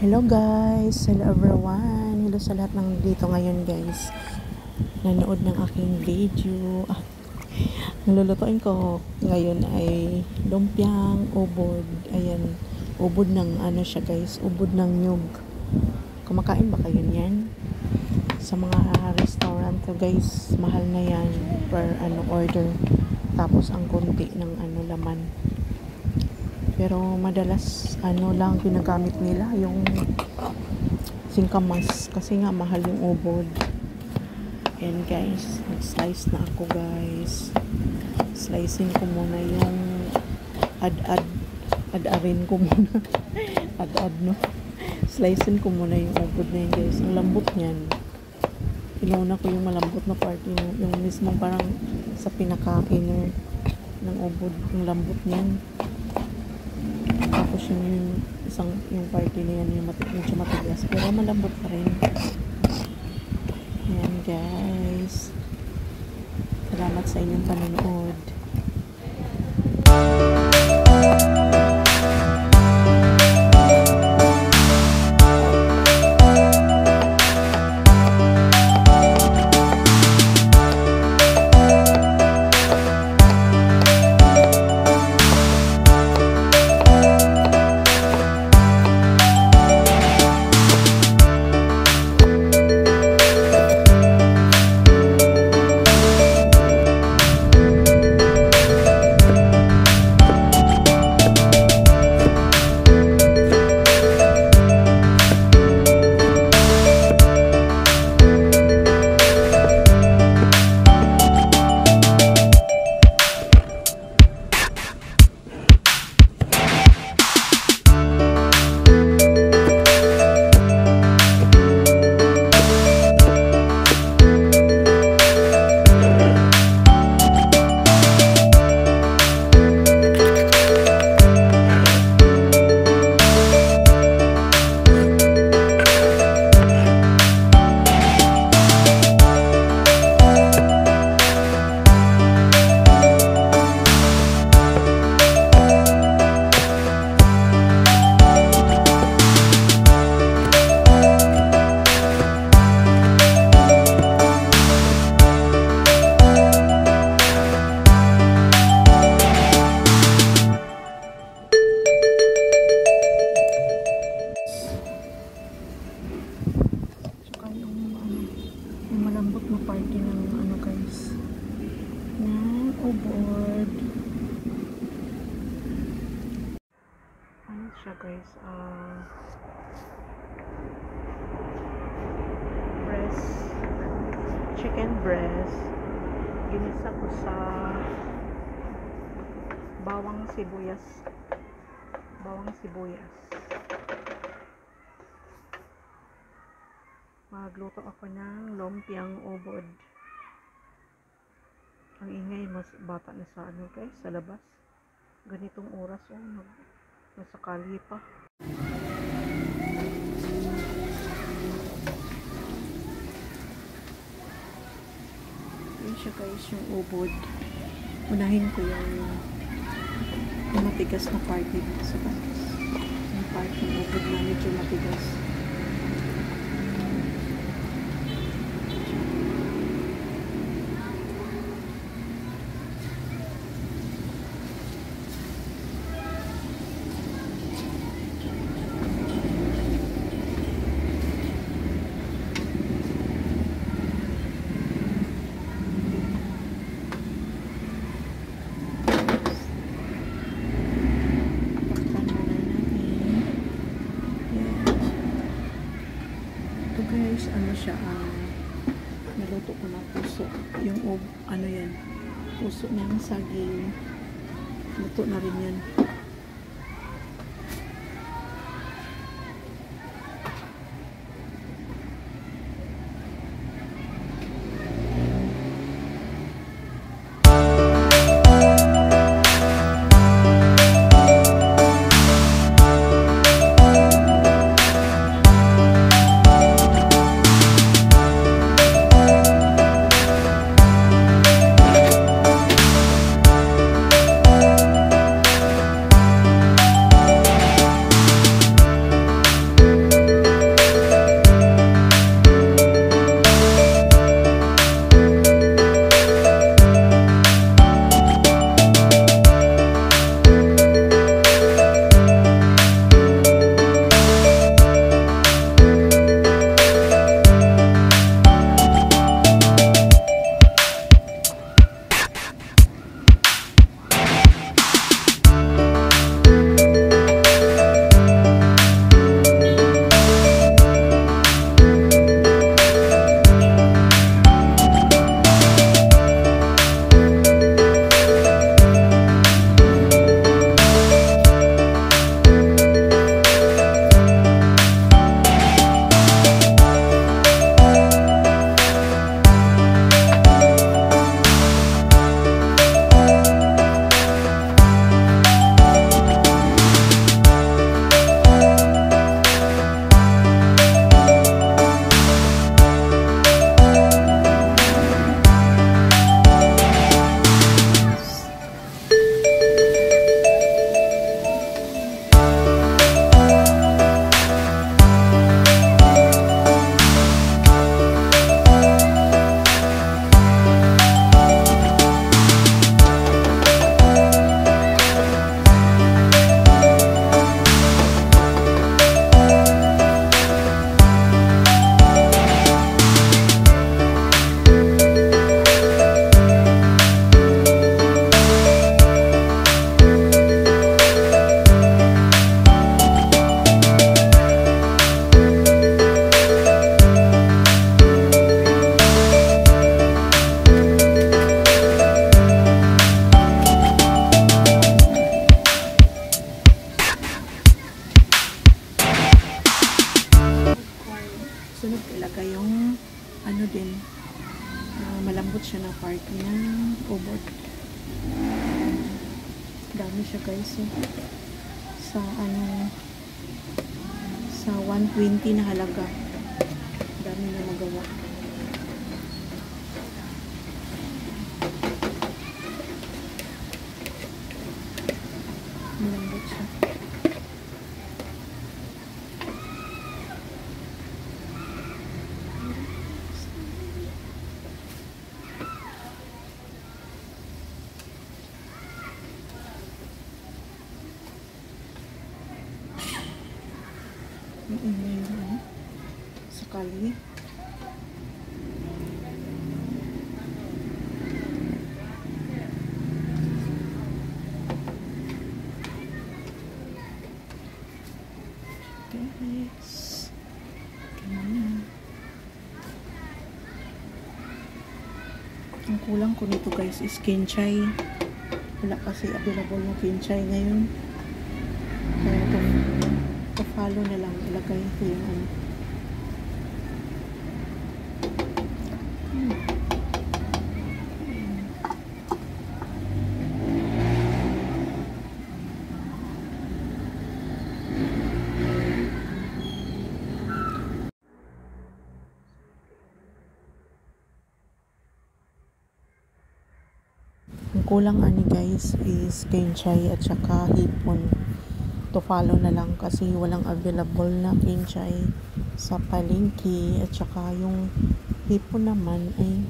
Hello guys, hello everyone, hello sa lahat ng dito ngayon guys, nanood ng aking video. Nilulutuin ko ngayon ay lumpiang ubod. Ayan, ubod ng ano siya guys, ubod ng nyug. Kumakain ba kayo niyan? Sa mga restaurant to guys, mahal na yan per order, tapos ang konti ng laman. Pero madalas lang ginagamit nila yung singkamas kasi nga mahal yung ubod. And guys, nag-slice na ako guys. Slicein ko muna yung ad-arin ko muna. No? Slicein ko muna yung ubod na yun guys. Ang lambot niyan. Pinuna ko yung malambot na part, yung mismong parang sa pinaka-inner ng ubod, yung lambot niyan. Tapos yung party na yan, yung medyo matigas, pero malambot pa rin. Ayan guys, salamat sa inyong panonood. Party ng guys, ng ubod. Ano siya guys, chicken breast, ginisa ko sa bawang sibuyas. Magluto ako ng lumpiang ubod. Ang ingay, mas bata na sa guys, sa labas. Ganitong oras, nasa kali pa. Yun siya guys, yung ubod. Unahin ko yung matigas na part dito sa guys. Yung part ng ubod na medyo matigas. Guys, siya, naluto ko na puso, yung puso ng saging, luto na rin yan. sunod ilagay yung ano din, malambot siya na part ng ubod. Dami siya guys, sa ano, sa 120 na halaga. Dami na magawa. Malambot siya. Sakali. Guys. Ang kulang ko nito guys is kinchay. Wala kasi available na kinchay ngayon. Kaya kung follow na lang ilagay ko yung ano. Ang kulang ani guys is kinchay at saka hipon. To follow na lang kasi walang available na kinchay sa palengke at saka yung hipon naman ay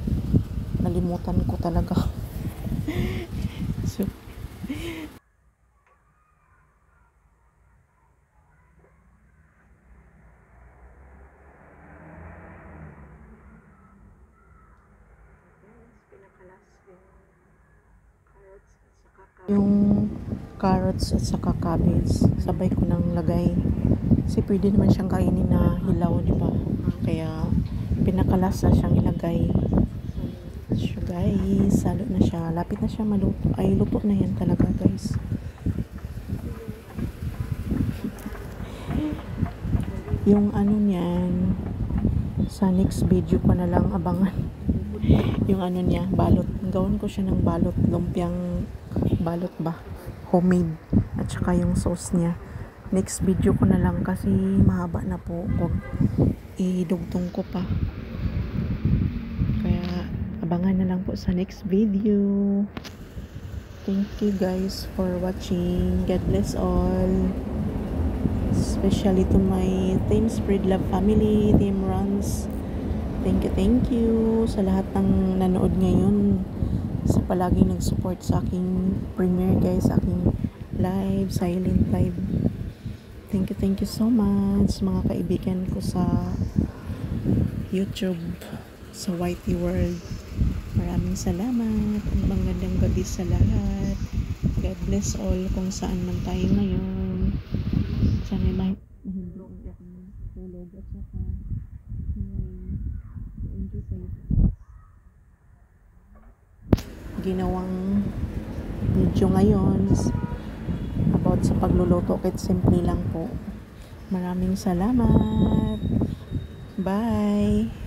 nalimutan ko talaga. So yung carrots at saka cabbage sabay ko nang lagay kasi pwede naman siyang kainin na hilaw, di ba? Kaya pinakalas na siyang ilagay. So guys, salo na siya, lapit na siya maluto, ay luto na yan talaga guys. Yung ano niyan sa next video ko na lang abangan. Yung ano niya, balot, gawin ko siya ng balot, lumpiang balot ba, homemade, at saka yung sauce niya next video ko na lang kasi mahaba na po kung idugtong ko pa, kaya abangan na lang po sa next video. Thank you guys for watching. God bless all, especially to my Team Spread Love family, Team Runs. Thank you sa lahat ng nanood ngayon, sa palaging nag-support sa aking premiere guys, sa aking live, silent live. Thank you so much mga kaibigan ko sa YouTube, sa Whitey World. Maraming salamat. Ang magandang gabi sa lahat. God bless all kung saan man tayo ngayon. Sana may mahindog akong tulog at saka enjoy kayo. Ginawang video ngayon about sa pagluluto, kahit simple lang po. Maraming salamat. Bye.